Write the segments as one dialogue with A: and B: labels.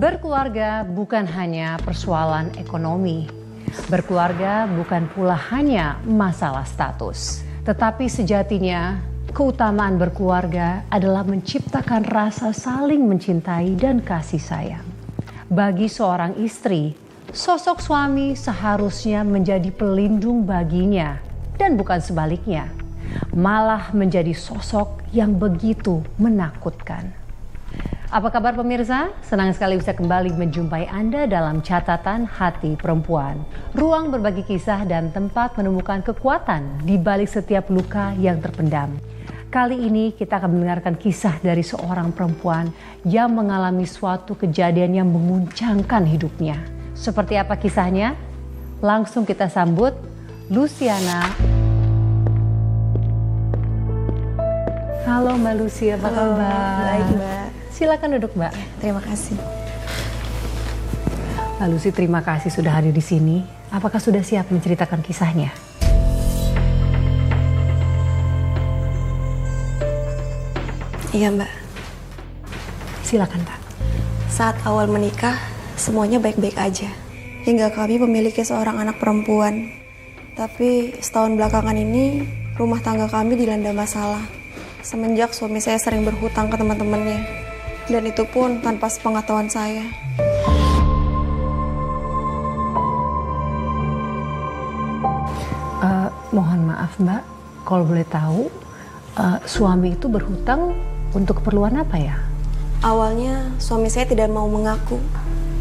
A: Berkeluarga bukan hanya persoalan ekonomi. Berkeluarga bukan pula hanya masalah status. Tetapi sejatinya, keutamaan berkeluarga adalah menciptakan rasa saling mencintai dan kasih sayang. Bagi seorang istri, sosok suami seharusnya menjadi pelindung baginya dan bukan sebaliknya, malah menjadi sosok yang begitu menakutkan. Apa kabar pemirsa? Senang sekali bisa kembali menjumpai Anda dalam catatan hati perempuan. Ruang berbagi kisah dan tempat menemukan kekuatan di balik setiap luka yang terpendam. Kali ini kita akan mendengarkan kisah dari seorang perempuan yang mengalami suatu kejadian yang menguncangkan hidupnya. Seperti apa kisahnya? Langsung kita sambut Luciana. Halo Mbak Lucy, apa kabar?
B: Baik Mbak.
A: Silakan duduk Mbak.
B: Terima kasih.
A: Mbak Lucy, terima kasih sudah hadir di sini. Apakah sudah siap menceritakan kisahnya?
B: Iya Mbak.
A: Silakan Mbak.
B: Saat awal menikah, semuanya baik-baik aja. Hingga kami memiliki seorang anak perempuan. Tapi setahun belakangan ini, rumah tangga kami dilanda masalah. Semenjak suami saya sering berhutang ke teman-temannya. Dan itu pun tanpa sepengetahuan saya.
A: Mohon maaf Mbak, kalau boleh tahu, suami itu berhutang untuk keperluan apa ya?
B: Awalnya suami saya tidak mau mengaku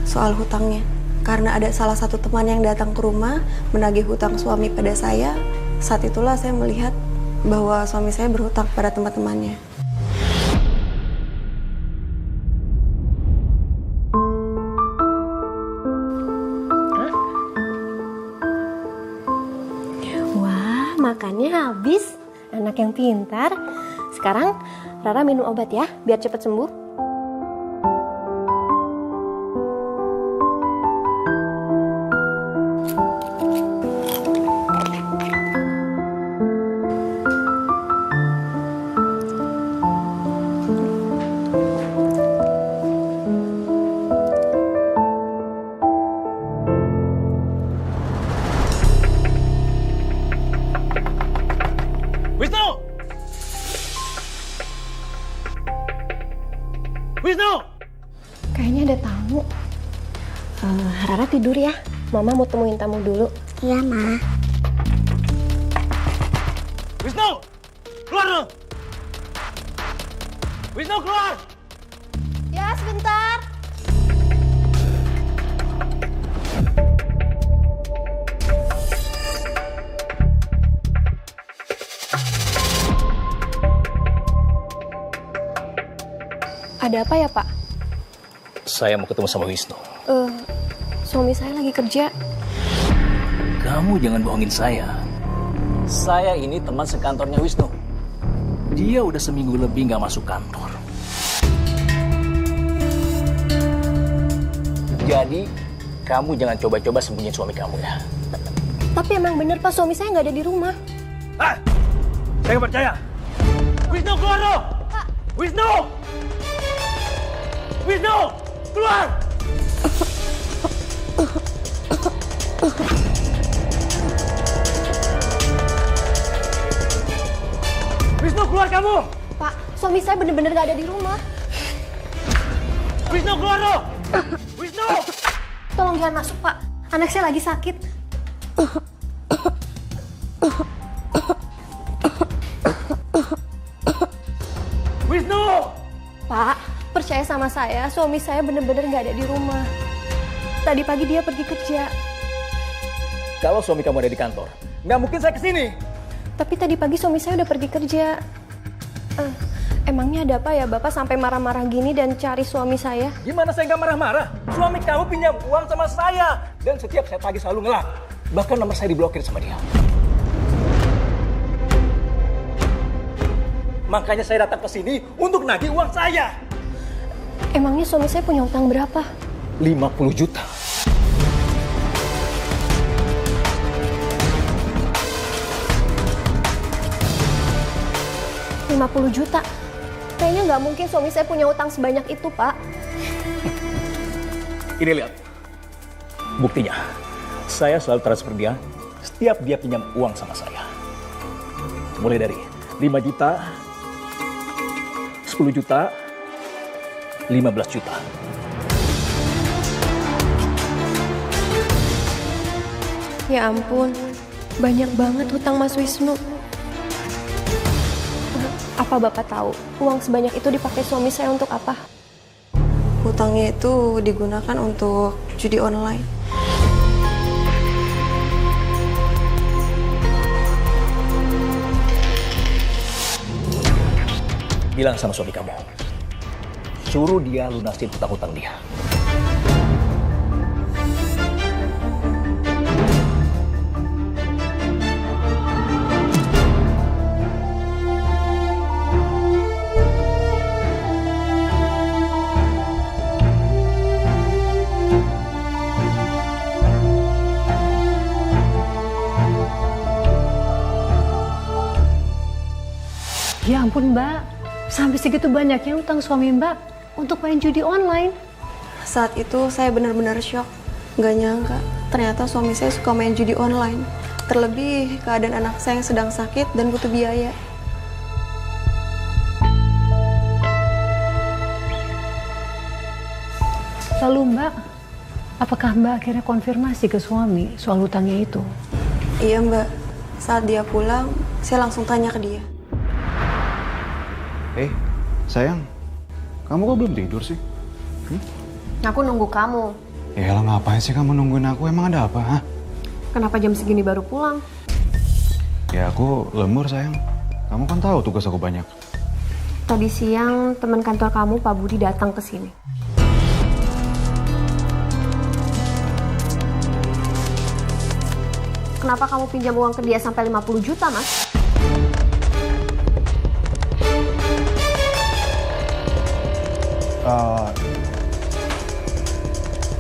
B: soal hutangnya. Karena ada salah satu teman yang datang ke rumah menagih hutang suami pada saya. Saat itulah saya melihat bahwa suami saya berhutang pada teman-temannya.
C: Makannya habis, anak yang pintar. Sekarang Rara minum obat ya, biar cepat sembuh.
D: Wisnu!
C: Kayaknya ada tamu. Rara tidur ya. Mama mau temuin tamu dulu.
E: Iya, Ma.
D: Wisnu! Keluar lu! Wisnu, keluar!
C: Ya, sebentar. Ada apa ya, Pak?
D: Saya mau ketemu sama Wisnu.
C: Suami saya lagi kerja.
D: Kamu jangan bohongin saya. Saya ini teman sekantornya Wisnu. Dia udah seminggu lebih nggak masuk kantor. Jadi, kamu jangan coba-coba sembunyiin suami kamu ya.
C: Tapi emang bener, Pak, suami saya nggak ada di rumah.
D: Ah! Saya nggak percaya. Wisnu, keluar lo!
C: Pak!
D: Wisnu! Wisnu! Keluar! Wisnu, keluar kamu!
C: Pak, suami saya bener-bener nggak ada di rumah.
D: Wisnu, keluar lo! Wisnu!
C: Tolong jangan masuk, Pak. Anak saya lagi sakit.
D: Wisnu!
C: Pak, percaya sama saya, suami saya bener-bener nggak ada di rumah. Tadi pagi dia pergi kerja.
D: Kalau suami kamu ada di kantor, nggak mungkin saya kesini.
C: Tapi tadi pagi suami saya udah pergi kerja. Emangnya ada apa ya Bapak sampai marah-marah gini dan cari suami saya?
D: Gimana saya nggak marah-marah? Suami kamu pinjam uang sama saya. Dan setiap saya tagih selalu ngelak. Bahkan nomor saya diblokir sama dia. Makanya saya datang ke sini untuk nagih uang saya.
C: Emangnya suami saya punya utang berapa?
D: 50 juta.
C: $50 juta? Kayaknya nggak mungkin suami saya punya utang sebanyak itu, Pak.
D: Ini lihat. Buktinya, saya selalu transfer dia setiap dia pinjam uang sama saya. Mulai dari 5 juta, 10 juta, 15 juta.
C: Ya ampun, banyak banget hutang Mas Wisnu. Apa Bapak tahu uang sebanyak itu dipakai suami saya untuk apa?
B: Hutangnya itu digunakan untuk judi online.
D: Bilang sama suami kamu, suruh dia lunasin hutang-hutang dia.
A: Ya ampun Mbak, sampai segitu banyaknya utang suami Mbak untuk main judi online.
B: Saat itu saya benar-benar shock. Nggak nyangka, ternyata suami saya suka main judi online. Terlebih keadaan anak saya yang sedang sakit dan butuh biaya.
A: Lalu Mbak, apakah Mbak akhirnya konfirmasi ke suami soal hutangnya itu?
B: Iya Mbak, saat dia pulang, saya langsung tanya ke dia.
E: Sayang, kamu kok belum tidur sih?
C: Aku nunggu kamu.
E: Ya lah, ngapain sih kamu nungguin aku? Emang ada apa, ha?
C: Kenapa jam segini baru pulang?
E: Ya aku lembur sayang. Kamu kan tahu tugas aku banyak.
C: Tadi siang teman kantor kamu Pak Budi datang ke sini. Kenapa kamu pinjam uang ke dia sampai 50 juta, Mas?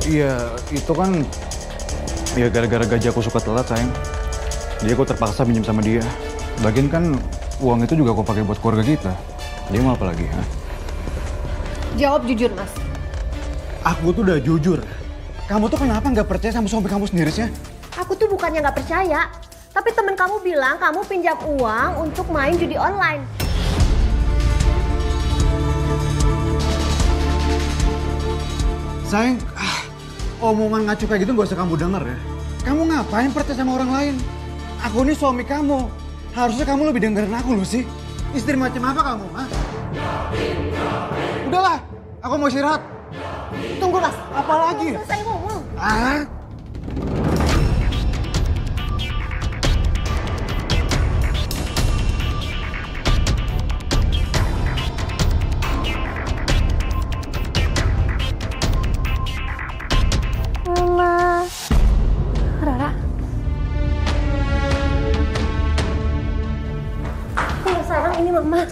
E: Iya, itu kan ya gara-gara gaji aku suka telat sayang. Jadi aku terpaksa pinjam sama dia. Lagian kan uang itu juga aku pakai buat keluarga kita. Dia mau apa lagi, ha?
C: Jawab jujur, Mas.
E: Aku tuh udah jujur. Kamu tuh kenapa nggak percaya sama suami kamu sendiri sih?
C: Aku tuh bukannya nggak percaya, tapi temen kamu bilang kamu pinjam uang untuk main judi online.
E: Sayang, omongan ngaco kayak gitu gak usah kamu denger ya. Kamu ngapain percaya sama orang lain? Aku ini suami kamu. Harusnya kamu lebih dengerin aku loh sih. Istri macam apa kamu, ha? Udahlah, aku mau istirahat.
C: Tunggu, Mas.
E: Apa lagi?
C: Selesai ngomong.
E: Ah?
C: Mama. Rara. Oh, sayang, ini Mama.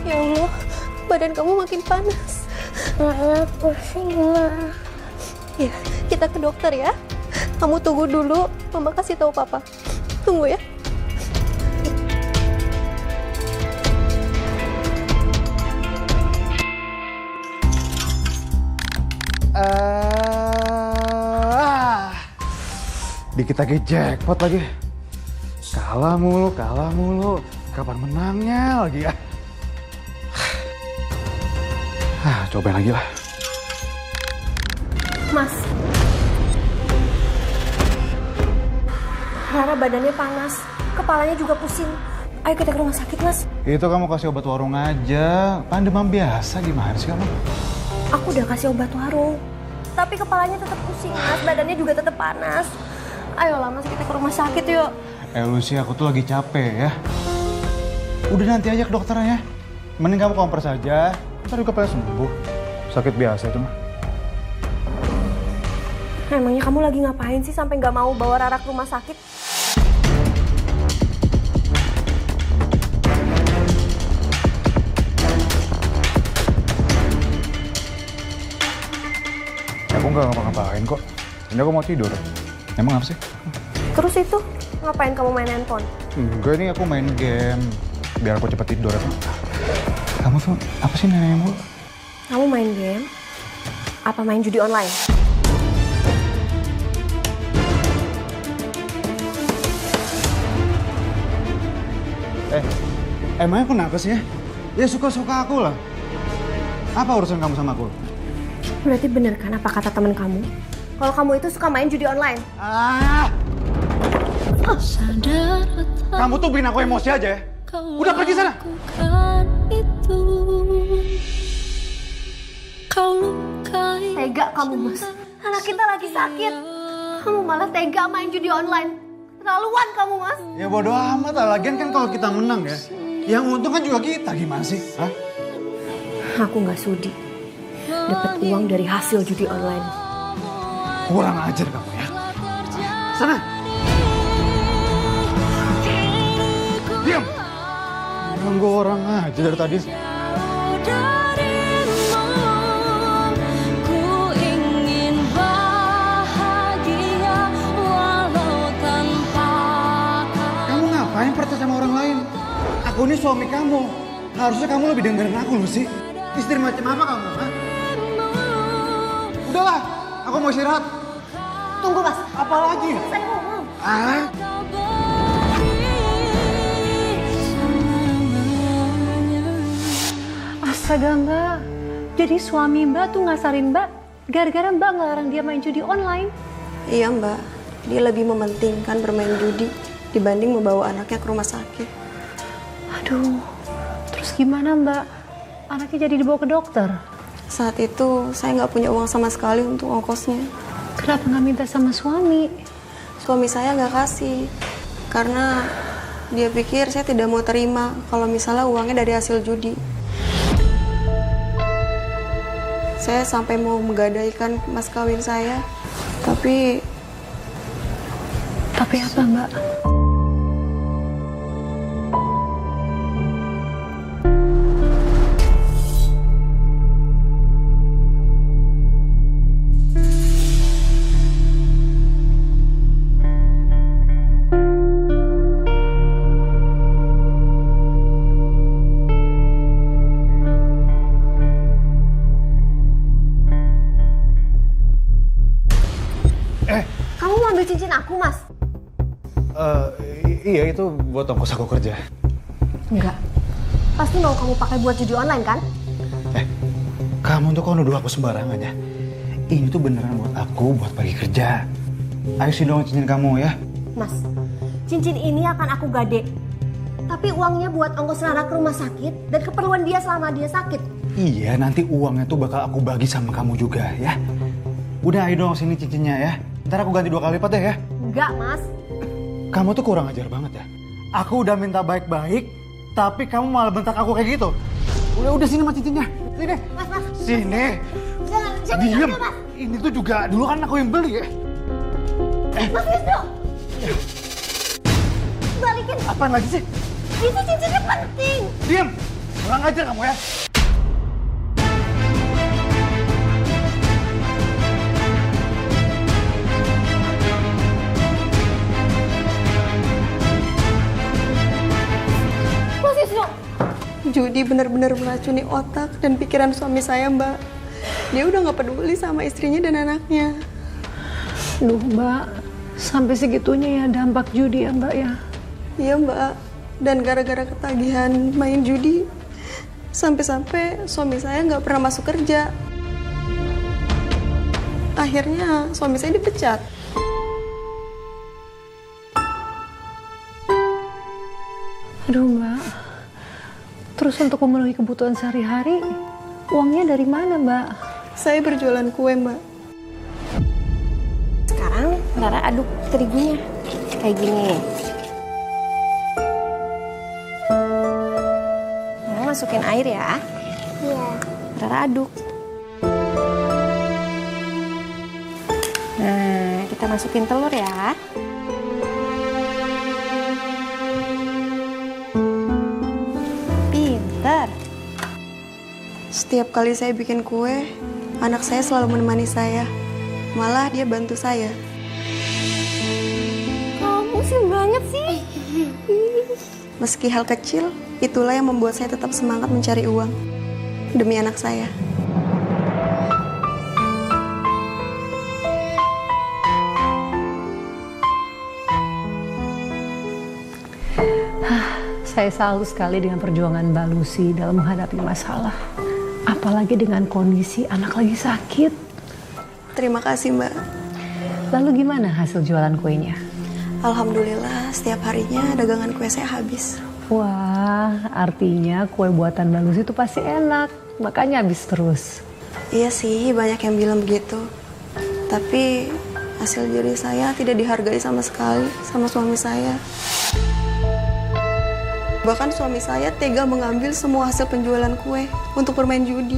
B: Ya Allah, badan kamu makin panas.
C: Pusing, Ma.
B: Ya, kita ke dokter ya. Kamu tunggu dulu, Mama kasih tahu Papa. Tunggu ya.
E: Dikit lagi jackpot lagi. Kalah mulu. Kapan menangnya lagi ya? Cobain lagi lah.
C: Mas. Rara badannya panas, kepalanya juga pusing. Ayo kita ke rumah sakit, Mas.
E: Itu kamu kasih obat warung aja. Pan demam biasa, gimana sih kamu?
C: Aku udah kasih obat warung, tapi kepalanya tetap pusing, Mas. Badannya juga tetap panas. Ayolah, Mas, kita ke rumah sakit yuk.
E: Lucy, aku tuh lagi capek ya. Udah nanti aja ke dokternya ya. Mending kamu kompres aja. Ntar juga pasti sembuh. Sakit biasa itu mah.
C: Emangnya kamu lagi ngapain sih sampai nggak mau bawa Rara ke rumah sakit?
E: Aku nggak ngapa-ngapain kok. Ini aku mau tidur. Emang apa sih?
C: Terus itu, ngapain kamu main handphone?
E: Enggak, ini aku main game. Biar aku cepet tidur apa? Kamu tuh apa sih nenekmu?
C: Kamu main game? Apa main judi online?
E: Emangnya kenapa sih ya? Ya suka-suka aku lah. Apa urusan kamu sama aku?
C: Berarti bener kan apa kata teman kamu? Kalau kamu itu suka main judi online?
E: Kamu tuh bikin aku emosi aja ya. Udah pergi sana.
C: Tega kamu, Mas. Anak kita lagi sakit. Kamu malah tega main judi online. Keterlaluan kamu, Mas.
E: Ya bodo amat lah. Lagian kan kalau kita menang ya, yang untung kan juga kita. Gimana sih? Hah?
C: Aku nggak sudi dapat uang dari hasil judi online.
E: Kurang ajar kamu ya. Sana. Diam. Ganggu orang aja dari tadi. Kamu ngapain percaya sama orang lain? Aku ini suami kamu. Harusnya kamu lebih dengerin aku loh sih. Istri macam apa kamu? Hah? Udahlah, aku mau istirahat.
C: Tunggu, Mas.
E: Apa lagi?
C: Saya ngomong.
A: Astaga Mbak, jadi suami Mbak tuh ngasarin Mbak gara-gara Mbak ngelarang dia main judi online.
B: Iya Mbak, dia lebih mementingkan bermain judi dibanding membawa anaknya ke rumah sakit.
A: Aduh, terus gimana Mbak? Anaknya jadi dibawa ke dokter.
B: Saat itu saya nggak punya uang sama sekali untuk ongkosnya.
A: Kenapa nggak minta sama suami?
B: Suami saya nggak kasih, karena dia pikir saya tidak mau terima kalau misalnya uangnya dari hasil judi. Saya sampai mau menggadaikan mas kawin saya, tapi
A: apa Mbak?
C: Kamu mau ambil cincin aku, Mas?
E: Iya, itu buat ongkos aku kerja.
C: Enggak. Pasti mau kamu pakai buat judi online, kan?
E: Kamu tuh kok nuduh aku sembarangan ya? Ini tuh beneran buat aku, buat pergi kerja. Ayo sih dong cincin kamu ya.
C: Mas, cincin ini akan aku gade. Tapi uangnya buat ongkos Rara ke rumah sakit dan keperluan dia selama dia sakit.
E: Iya, nanti uangnya tuh bakal aku bagi sama kamu juga ya. Udah ayo dong sini cincinnya ya. Ntar aku ganti 2 kali lipat deh ya.
C: Enggak, Mas.
E: Kamu tuh kurang ajar banget ya. Aku udah minta baik-baik, tapi kamu malah bentak aku kayak gitu. Udah sini mas cincinnya. Sini.
C: Mas.
E: Sini.
C: Jangan
E: Diem.
C: Mas.
E: Ini tuh juga dulu kan aku yang beli ya.
C: Mas Wisnu. Balikin.
E: Apaan lagi sih?
C: Itu cincinnya penting.
E: Diem. Kurang ajar kamu ya.
B: judi benar-benar meracuni otak dan pikiran suami saya, Mbak. Dia udah nggak peduli sama istrinya dan anaknya.
A: Duh Mbak, sampai segitunya ya dampak judi ya Mbak ya?
B: Iya Mbak, dan gara-gara ketagihan main judi, sampai-sampai suami saya nggak pernah masuk kerja. Akhirnya suami saya dipecat.
A: Aduh Mbak, terus untuk memenuhi kebutuhan sehari-hari, uangnya dari mana Mbak?
B: Saya berjualan kue, Mbak.
C: Sekarang Rara aduk terigunya kayak gini. Rara masukin air ya. Iya. Rara aduk. Nah, kita masukin telur ya. Pinter.
B: Setiap kali saya bikin kue, anak saya selalu menemani saya. Malah dia bantu saya.
C: Kamu sih banget sih.
B: Meski hal kecil, itulah yang membuat saya tetap semangat mencari uang demi anak saya.
A: Saya salut sekali dengan perjuangan Mbak Lucy dalam menghadapi masalah. Apalagi dengan kondisi anak lagi sakit.
B: Terima kasih, Mbak.
A: Lalu gimana hasil jualan kuenya?
B: Alhamdulillah, setiap harinya dagangan kue saya habis.
A: Wah, artinya kue buatan Mbak Lucy itu pasti enak. Makanya habis terus.
B: Iya sih, banyak yang bilang begitu. Tapi hasil jerih saya tidak dihargai sama sekali sama suami saya. Bahkan suami saya tega mengambil semua hasil penjualan kue untuk bermain judi.